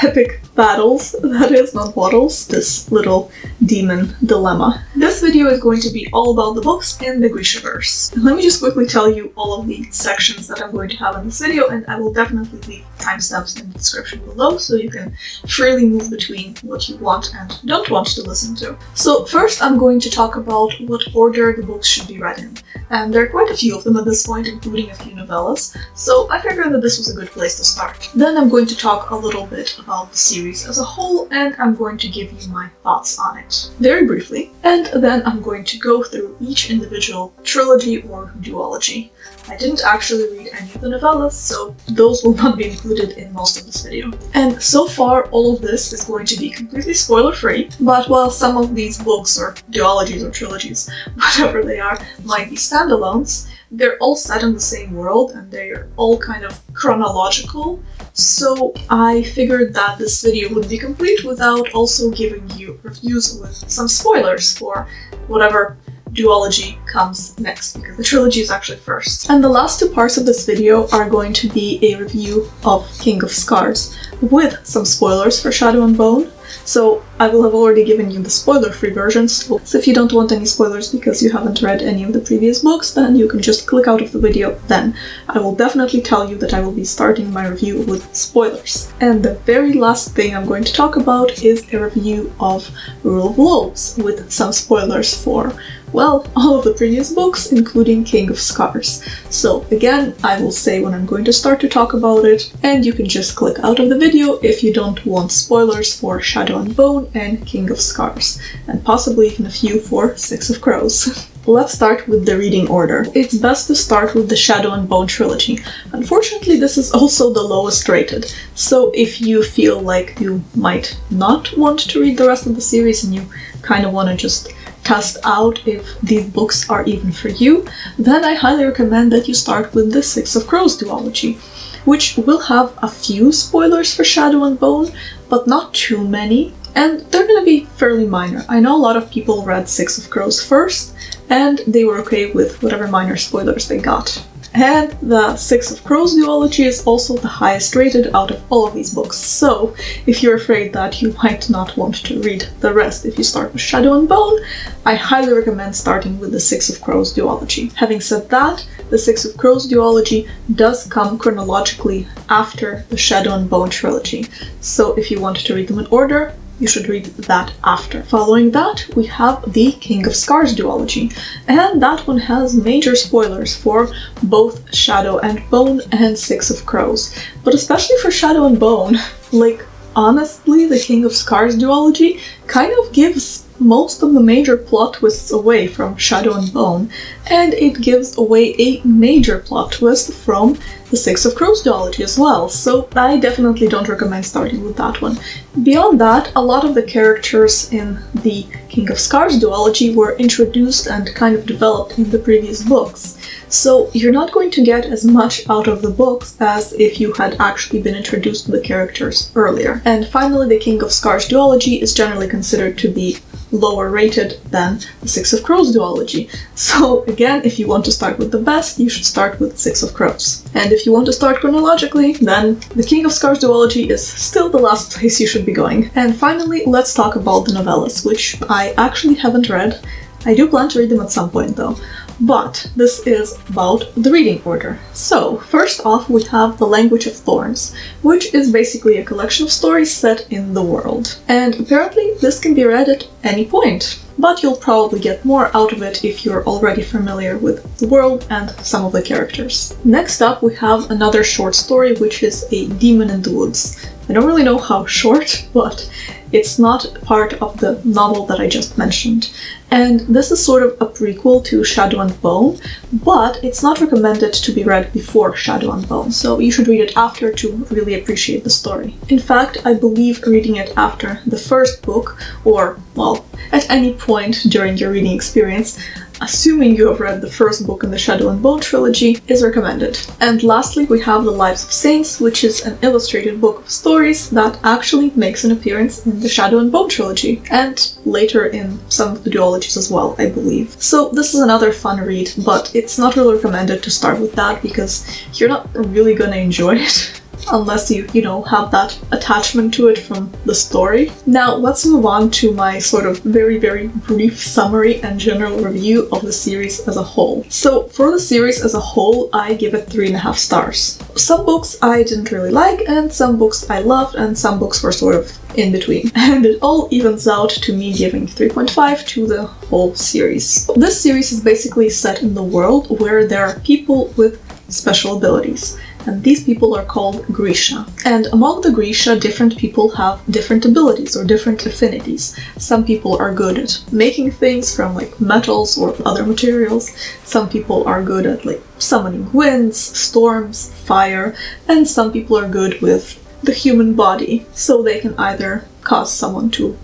epic battles, that is, not battles, this little demon dilemma. This video is going to be all about the books in the GRISHAVERSE. Let me just quickly tell you all of the sections that I'm going to have in this video, and I will definitely leave timestamps in the description below so you can freely move between what you want and don't want to listen to. So first I'm going to talk about what order the books should be read in. And there are quite a few of them at this point, including a few novellas, so I figured that this was a good place to start. Then I'm going to talk a little bit about the series as a whole, and I'm going to give you my thoughts on it very briefly, and then I'm going to go through each individual trilogy or duology. I didn't actually read any of the novellas, so those will not be included in most of this video. And so far, all of this is going to be completely spoiler-free, but while some of these books, or duologies or trilogies, whatever they are, might be standalones, they're all set in the same world and they're all kind of chronological, so I figured that this video would be complete without also giving you reviews with some spoilers for whatever duology comes next, because the trilogy is actually first. And the last two parts of this video are going to be a review of King of Scars, with some spoilers for Shadow and Bone. So I will have already given you the spoiler-free version, so if you don't want any spoilers because you haven't read any of the previous books, then you can just click out of the video then. I will definitely tell you that I will be starting my review with spoilers. And the very last thing I'm going to talk about is a review of Rule of Wolves, with some spoilers for, well, all of the previous books, including King of Scars. So again, I will say when I'm going to start to talk about it, and you can just click out of the video if you don't want spoilers for Shadow and Bone and King of Scars, and possibly even a few for Six of Crows. Let's start with the reading order. It's best to start with the Shadow and Bone trilogy. Unfortunately, this is also the lowest rated, so if you feel like you might not want to read the rest of the series and you kind of want to just test out if these books are even for you, then I highly recommend that you start with the Six of Crows duology, which will have a few spoilers for Shadow and Bone, but not too many, and they're gonna be fairly minor. I know a lot of people read Six of Crows first, and they were okay with whatever minor spoilers they got. And the Six of Crows duology is also the highest rated out of all of these books, so if you're afraid that you might not want to read the rest if you start with Shadow and Bone, I highly recommend starting with the Six of Crows duology. Having said that, the Six of Crows duology does come chronologically after the Shadow and Bone trilogy, so if you want to read them in order, you should read that after. Following that, we have the King of Scars duology, and that one has major spoilers for both Shadow and Bone and Six of Crows. But especially for Shadow and Bone, like, honestly, the King of Scars duology kind of gives most of the major plot twists away from Shadow and Bone, and it gives away a major plot twist from the Six of Crows duology as well, so I definitely don't recommend starting with that one. Beyond that, a lot of the characters in the King of Scars duology were introduced and kind of developed in the previous books, so you're not going to get as much out of the books as if you had actually been introduced to the characters earlier. And finally, the King of Scars duology is generally considered to be lower rated than the Six of Crows duology. So again, if you want to start with the best, you should start with Six of Crows. And if you want to start chronologically, then the King of Scars duology is still the last place you should be going. And finally, let's talk about the novellas, which I actually haven't read. I do plan to read them at some point though. But this is about the reading order. So, first off, we have The Language of Thorns, which is basically a collection of stories set in the world. And apparently this can be read at any point, but you'll probably get more out of it if you're already familiar with the world and some of the characters. Next up, we have another short story, which is A Demon in the Woods. I don't really know how short, but it's not part of the novel that I just mentioned. And this is sort of a prequel to Shadow and Bone, but it's not recommended to be read before Shadow and Bone, so you should read it after to really appreciate the story. In fact, I believe reading it after the first book, or, well, at any point during your reading experience, assuming you have read the first book in the Shadow and Bone trilogy, is recommended. And lastly, we have The Lives of Saints, which is an illustrated book of stories that actually makes an appearance in the Shadow and Bone trilogy, and later in some of the duologies as well, I believe. So this is another fun read, but it's not really recommended to start with that because you're not really gonna enjoy it. unless you know, have that attachment to it from the story. Now let's move on to my sort of very, very brief summary and general review of the series as a whole. So for the series as a whole, I give it 3.5 stars. Some books I didn't really like, and some books I loved, and some books were sort of in between. And it all evens out to me giving 3.5 to the whole series. This series is basically set in the world where there are people with special abilities. And these people are called Grisha. And among the Grisha, different people have different abilities or different affinities. Some people are good at making things from like metals or other materials. Some people are good at like summoning winds, storms, fire, and some people are good with the human body. So they can either cause someone to,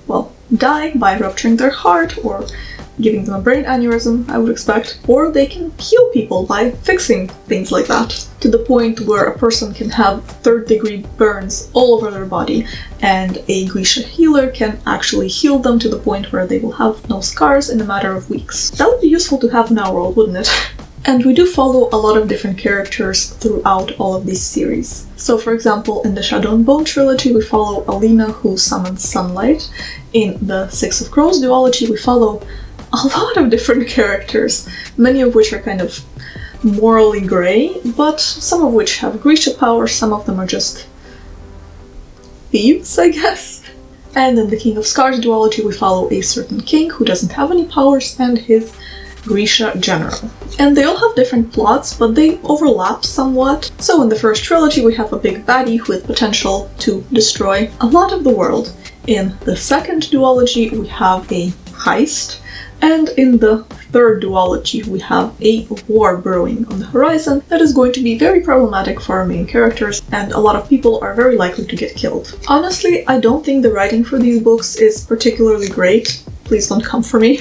well, die by rupturing their heart or giving them a brain aneurysm, I would expect, or they can heal people by fixing things like that, to the point where a person can have third-degree burns all over their body, and a Grisha healer can actually heal them to the point where they will have no scars in a matter of weeks. That would be useful to have in our world, wouldn't it? And we do follow a lot of different characters throughout all of these series. So for example, in the Shadow and Bone trilogy, we follow Alina, who summons sunlight. In the Six of Crows duology, we follow a lot of different characters, many of which are kind of morally grey, but some of which have Grisha powers, some of them are just thieves, I guess. And in the King of Scars duology, we follow a certain king who doesn't have any powers and his Grisha general. And they all have different plots, but they overlap somewhat. So in the first trilogy, we have a big baddie with potential to destroy a lot of the world. In the second duology, we have a heist. And in the third duology, we have a war brewing on the horizon that is going to be very problematic for our main characters, and a lot of people are very likely to get killed. Honestly, I don't think the writing for these books is particularly great. Please don't come for me.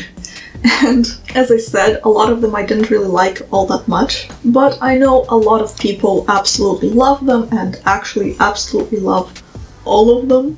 And as I said, a lot of them I didn't really like all that much, but I know a lot of people absolutely love them and actually absolutely love all of them.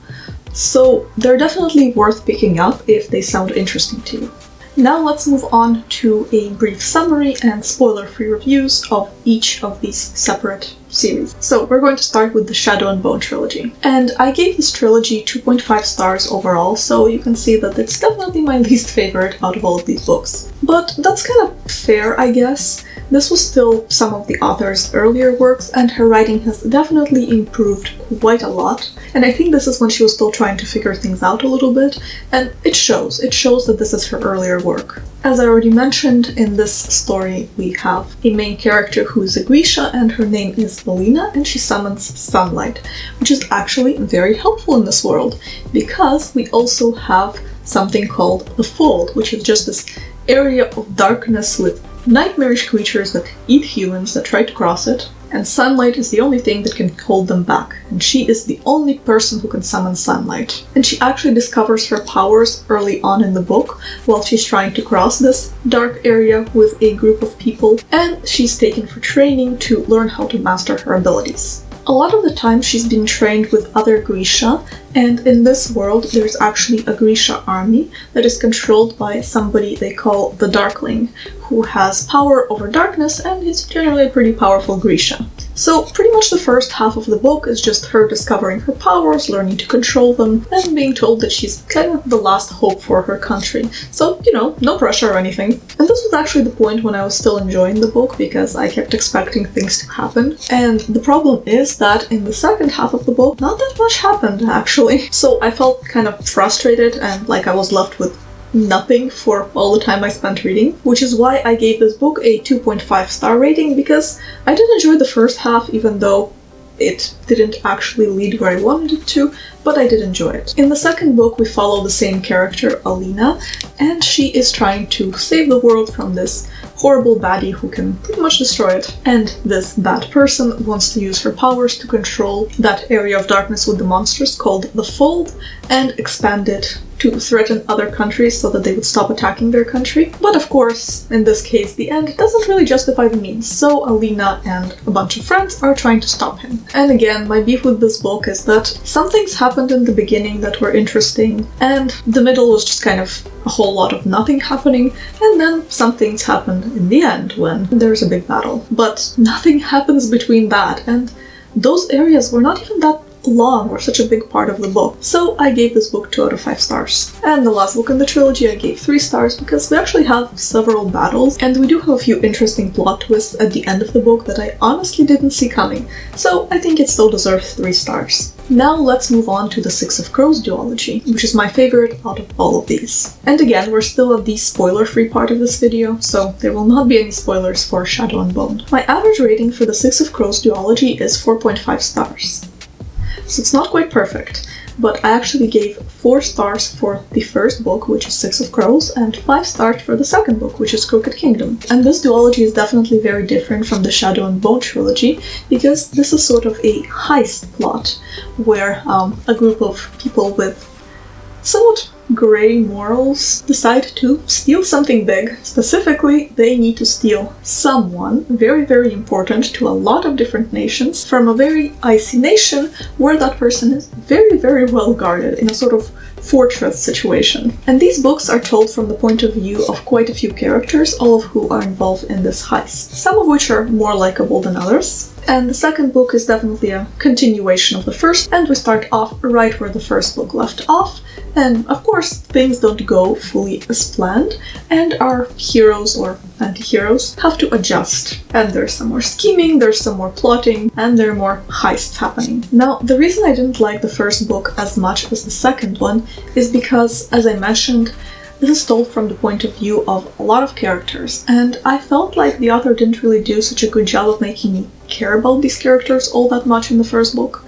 So they're definitely worth picking up if they sound interesting to you. Now let's move on to a brief summary and spoiler-free reviews of each of these separate series. So we're going to start with the Shadow and Bone trilogy. And I gave this trilogy 2.5 stars overall, so you can see that it's definitely my least favorite out of all of these books. But that's kind of fair, I guess. This was still some of the author's earlier works, and her writing has definitely improved quite a lot. And I think this is when she was still trying to figure things out a little bit, and it shows. It shows that this is her earlier work. As I already mentioned, in this story we have a main character who is a Grisha, and her name is Alina, and she summons sunlight, which is actually very helpful in this world, because we also have something called the Fold, which is just this area of darkness with nightmarish creatures that eat humans that try to cross it, and sunlight is the only thing that can hold them back, and she is the only person who can summon sunlight. And she actually discovers her powers early on in the book while she's trying to cross this dark area with a group of people, and she's taken for training to learn how to master her abilities. A lot of the time she's been trained with other Grisha, and in this world there's actually a Grisha army that is controlled by somebody they call the Darkling, who has power over darkness and is generally a pretty powerful Grisha. So pretty much the first half of the book is just her discovering her powers, learning to control them, and being told that she's kind of the last hope for her country. So, you know, no pressure or anything. And this was actually the point when I was still enjoying the book, because I kept expecting things to happen. And the problem is that in the second half of the book, not that much happened, actually. So I felt kind of frustrated and like I was left with nothing for all the time I spent reading, which is why I gave this book a 2.5 star rating, because I did enjoy the first half, even though it didn't actually lead where I wanted it to, but I did enjoy it. In the second book, we follow the same character, Alina, and she is trying to save the world from this horrible baddie who can pretty much destroy it. And this bad person wants to use her powers to control that area of darkness with the monsters called the Fold and expand it to threaten other countries so that they would stop attacking their country. But of course, in this case, the end doesn't really justify the means, so Alina and a bunch of friends are trying to stop him. And again, my beef with this book is that some things happened in the beginning that were interesting, and the middle was just kind of a whole lot of nothing happening, and then some things happened in the end when there's a big battle. But nothing happens between that, and those areas were not even that long or such a big part of the book. So I gave this book 2 out of 5 stars. And the last book in the trilogy I gave 3 stars because we actually have several battles and we do have a few interesting plot twists at the end of the book that I honestly didn't see coming. So I think it still deserves 3 stars. Now let's move on to the Six of Crows duology, which is my favorite out of all of these. And again, we're still at the spoiler-free part of this video, so there will not be any spoilers for Shadow and Bone. My average rating for the Six of Crows duology is 4.5 stars. So it's not quite perfect, but I actually gave 4 stars for the first book, which is Six of Crows, and 5 stars for the second book, which is Crooked Kingdom. And this duology is definitely very different from the Shadow and Bone trilogy, because this is sort of a heist plot, where a group of people with somewhat gray morals decide to steal something big. Specifically, they need to steal someone very, very important to a lot of different nations from a very icy nation where that person is very, very well guarded in a sort of fortress situation. And these books are told from the point of view of quite a few characters, all of who are involved in this heist, some of which are more likable than others. And the second book is definitely a continuation of the first, and we start off right where the first book left off. And of course, things don't go fully as planned, and our heroes or anti-heroes have to adjust. And there's some more scheming, there's some more plotting, and there are more heists happening. Now, the reason I didn't like the first book as much as the second one is because, as I mentioned, this is told from the point of view of a lot of characters, and I felt like the author didn't really do such a good job of making me care about these characters all that much in the first book.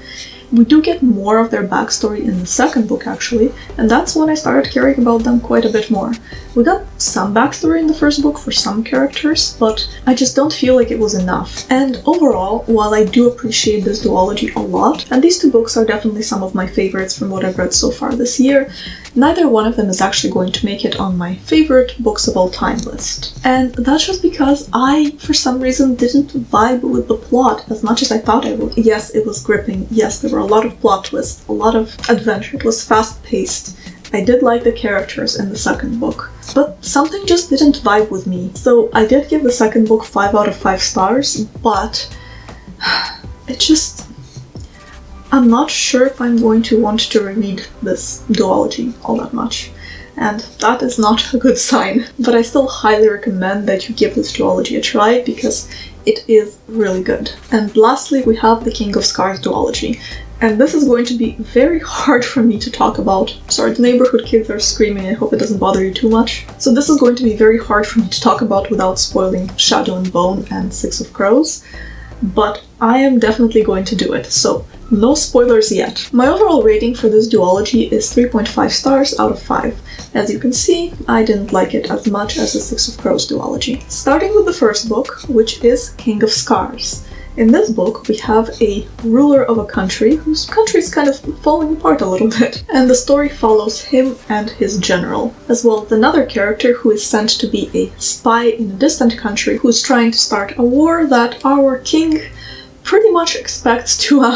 We do get more of their backstory in the second book, actually, and that's when I started caring about them quite a bit more. We got some backstory in the first book for some characters, but I just don't feel like it was enough. And overall, while I do appreciate this duology a lot, and these 2 books are definitely some of my favorites from what I've read so far this year, neither one of them is actually going to make it on my favorite books of all time list. And that's just because I, for some reason, didn't vibe with the plot as much as I thought I would. Yes, it was gripping. Yes, there were a lot of plot twists, a lot of adventure. It was fast-paced. I did like the characters in the second book, but something just didn't vibe with me. So I did give the second book 5 out of 5 stars, but it just... I'm not sure if I'm going to want to reread this duology all that much, and that is not a good sign. But I still highly recommend that you give this duology a try, because it is really good. And lastly, we have the King of Scars duology, and this is going to be very hard for me to talk about. Sorry, the neighborhood kids are screaming, I hope it doesn't bother you too much. So this is going to be very hard for me to talk about without spoiling Shadow and Bone and Six of Crows, but I am definitely going to do it, so no spoilers yet. My overall rating for this duology is 3.5 stars out of 5. As you can see, I didn't like it as much as the Six of Crows duology. Starting with the first book, which is King of Scars. In this book, we have a ruler of a country whose country is kind of falling apart a little bit, and the story follows him and his general, as well as another character who is sent to be a spy in a distant country who's trying to start a war that our king pretty much expects to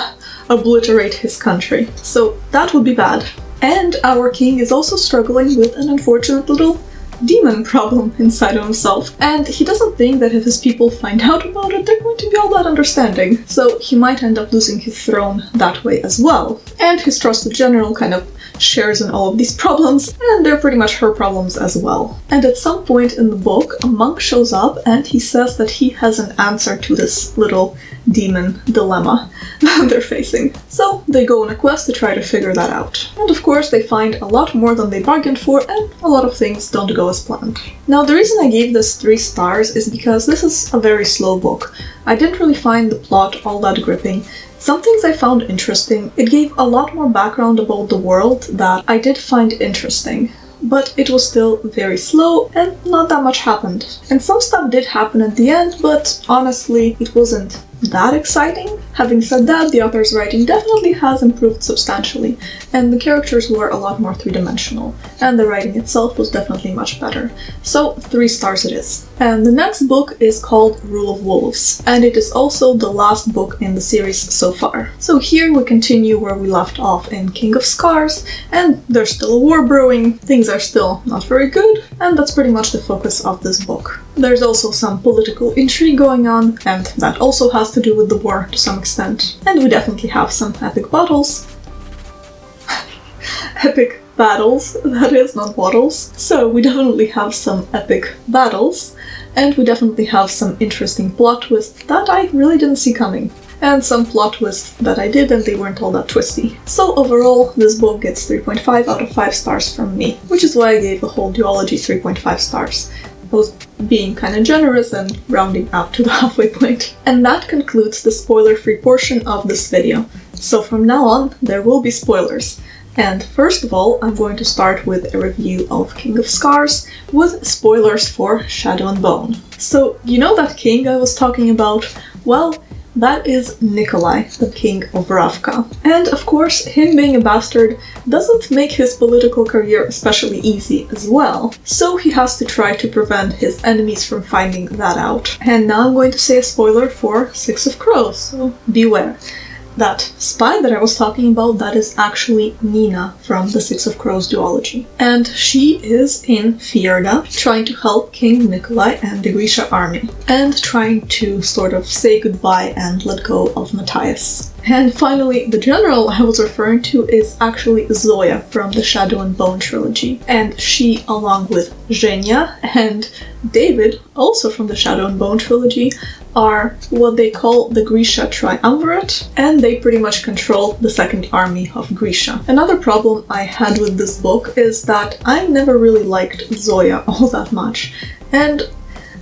obliterate his country. So that would be bad. And our king is also struggling with an unfortunate little demon problem inside of himself, and he doesn't think that if his people find out about it, they're going to be all that understanding. So he might end up losing his throne that way as well. And his trusted general kind of shares in all of these problems, and they're pretty much her problems as well. And at some point in the book, a monk shows up and he says that he has an answer to this little demon dilemma that they're facing. So they go on a quest to try to figure that out. And of course they find a lot more than they bargained for, and a lot of things don't go as planned. Now the reason I gave this 3 stars is because this is a very slow book. I didn't really find the plot all that gripping. Some things I found interesting. It gave a lot more background about the world that I did find interesting, but it was still very slow and not that much happened. And some stuff did happen at the end, but honestly, it wasn't that exciting. Having said that, the author's writing definitely has improved substantially, and the characters were a lot more three-dimensional, and the writing itself was definitely much better. So 3 stars it is. And the next book is called Rule of Wolves, and it is also the last book in the series so far. So here we continue where we left off in King of Scars, and there's still a war brewing, things are still not very good, and that's pretty much the focus of this book. There's also some political intrigue going on, and that also has to do with the war to some extent. And we definitely have some epic battles. Epic battles, that is, not battles. So we definitely have some epic battles, and we definitely have some interesting plot twists that I really didn't see coming. And some plot twists that I did, and they weren't all that twisty. So overall, this book gets 3.5 out of 5 stars from me, which is why I gave the whole duology 3.5 stars. I was being kind of generous and rounding up to the halfway point. And that concludes the spoiler-free portion of this video. So from now on, there will be spoilers. And first of all, I'm going to start with a review of King of Scars, with spoilers for Shadow and Bone. So, you know that king I was talking about? Well, that is Nikolai, the king of Ravka. And of course, him being a bastard doesn't make his political career especially easy as well. So he has to try to prevent his enemies from finding that out. And now I'm going to say a spoiler for Six of Crows, so beware. That spy that I was talking about, that is actually Nina from the Six of Crows duology. And she is in Fjerda, trying to help King Nikolai and the Grisha army, and trying to sort of say goodbye and let go of Matthias. And finally, the general I was referring to is actually Zoya from the Shadow and Bone trilogy. And she, along with Zhenya and David, also from the Shadow and Bone trilogy, are what they call the Grisha triumvirate, and they pretty much control the second army of Grisha. Another problem I had with this book is that I never really liked Zoya all that much. And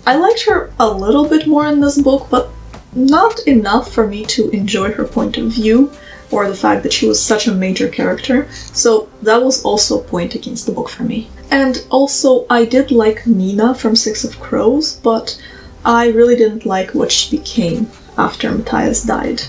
I liked her a little bit more in this book, but not enough for me to enjoy her point of view, or the fact that she was such a major character, so that was also a point against the book for me. And also, I did like Nina from Six of Crows, but I really didn't like what she became after Matthias died.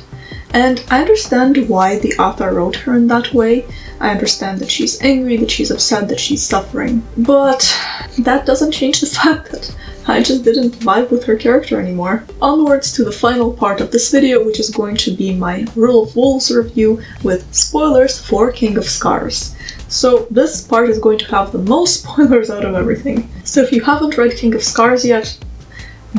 And I understand why the author wrote her in that way. I understand that she's angry, that she's upset, that she's suffering, but that doesn't change the fact that I just didn't vibe with her character anymore. Onwards to the final part of this video, which is going to be my Rule of Wolves review with spoilers for King of Scars. So this part is going to have the most spoilers out of everything. So if you haven't read King of Scars yet,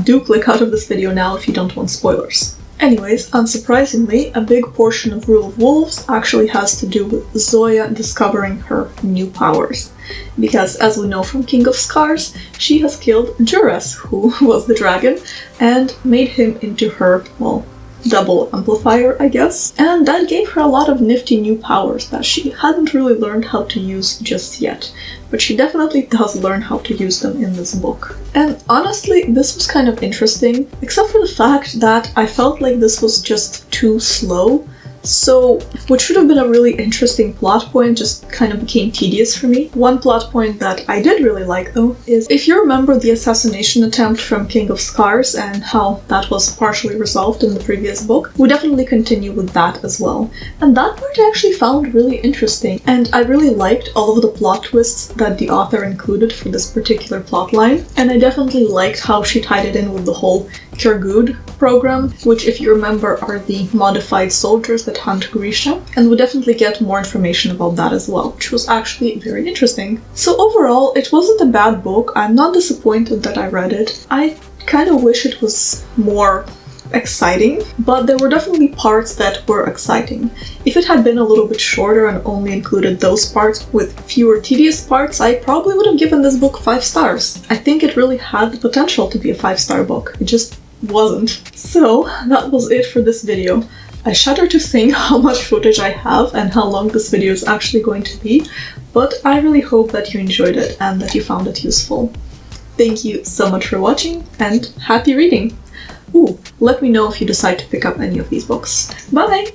do click out of this video now if you don't want spoilers. Anyways, unsurprisingly, a big portion of Rule of Wolves actually has to do with Zoya discovering her new powers. Because, as we know from King of Scars, she has killed Juras, who was the dragon, and made him into her, well, double amplifier, I guess. And that gave her a lot of nifty new powers that she hadn't really learned how to use just yet. But she definitely does learn how to use them in this book. And honestly, this was kind of interesting, except for the fact that I felt like this was just too slow. So what should have been a really interesting plot point just kind of became tedious for me. One plot point that I did really like, though, is if you remember the assassination attempt from King of Scars and how that was partially resolved in the previous book, we definitely continue with that as well. And that part I actually found really interesting, and I really liked all of the plot twists that the author included for this particular plotline, and I definitely liked how she tied it in with the whole Kirgud program, which, if you remember, are the modified soldiers that hunt Grisha, and we definitely get more information about that as well, which was actually very interesting. So overall, it wasn't a bad book. I'm not disappointed that I read it. I kind of wish it was more exciting, but there were definitely parts that were exciting. If it had been a little bit shorter and only included those parts with fewer tedious parts, I probably would have given this book 5 stars. I think it really had the potential to be a 5-star book. It just wasn't. So that was it for this video. I shudder to think how much footage I have and how long this video is actually going to be, but I really hope that you enjoyed it and that you found it useful. Thank you so much for watching, and happy reading! Ooh, let me know if you decide to pick up any of these books. Bye!